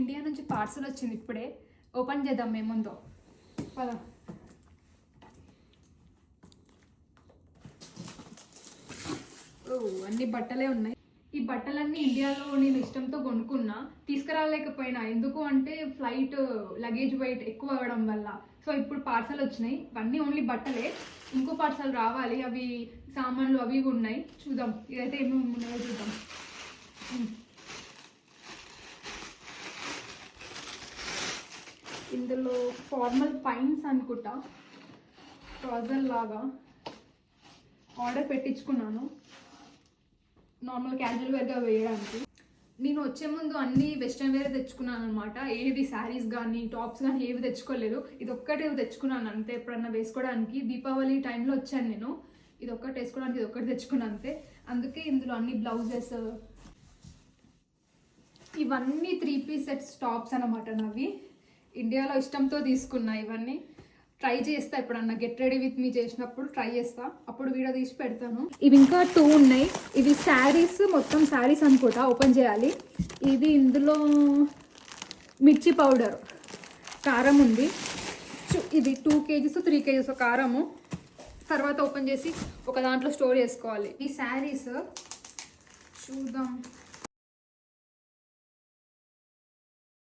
India నుంచి parcel వచ్చింది ఇప్పుడే, ఓపెన్ చేద్దాం మేము ముందు. పద. అన్ని బట్టలే ఉన్నాయి. ఈ బట్టలన్నీ ఇండియాలో నేను ఇష్టంతో కొనుక్కున్నా, తీసుకురాలేకపోయినా. ఎందుకు అంటే ఫ్లైట్ లగేజ్ వెయిట్ ఎక్కువ అవ్వడం వల్ల. సో ఇప్పుడు పార్సల్ వచ్చినాయి, ఇవన్నీ ఓన్లీ బట్టలే. ఇంకో పార్సల్ రావాలి, అవి సామాన్లు అవి ఉన్నాయి. చూద్దాం ఇదైతే ఏమేమి ఉన్నాయో చూద్దాం. ఇందులో ఫార్మల్ పైన్స్ అనుకుంటా, ట్రౌజర్ లాగా ఆర్డర్ పెట్టించుకున్నాను, నార్మల్ క్యాజువల్ వేర్గా వేయడానికి. నేను వచ్చే ముందు అన్ని వెస్ట్రన్ వేర్ తెచ్చుకున్నాను అనమాట. ఏవి శారీస్ కానీ టాప్స్ కానీ ఏవి తెచ్చుకోలేదు. ఇది ఒక్కటే తెచ్చుకున్నాను అంతే, ఎప్పుడన్నా వేసుకోవడానికి. దీపావళి టైంలో వచ్చాను నేను, ఇది ఒక్కటి వేసుకోవడానికి ఇది ఒక్కటి తెచ్చుకున్నాను అంతే. అందుకే ఇందులో అన్ని బ్లౌజెస్, ఇవన్నీ 3 పీస్ సెట్స్ టాప్స్ అనమాట. నావి ఇండియాలో ఇష్టంతో తీసుకున్నా. ఇవన్నీ ట్రై చేస్తా, ఎప్పుడన్నా గెట్ రెడీ విత్ మీ చేసినప్పుడు ట్రై చేస్తా, అప్పుడు వీడియో తీసి పెడతాను. ఇవి ఇంకా 2 ఉన్నాయి. ఇవి శారీస్, మొత్తం శారీస్ అనుకుంటా. ఓపెన్ చేయాలి. ఇది ఇందులో మిర్చి పౌడర్, కారం ఉంది. ఇది 2 kgs 3 kgs కారము. తర్వాత ఓపెన్ చేసి ఒక దాంట్లో స్టోర్ చేసుకోవాలి. ఈ శారీస్ చూద్దాం.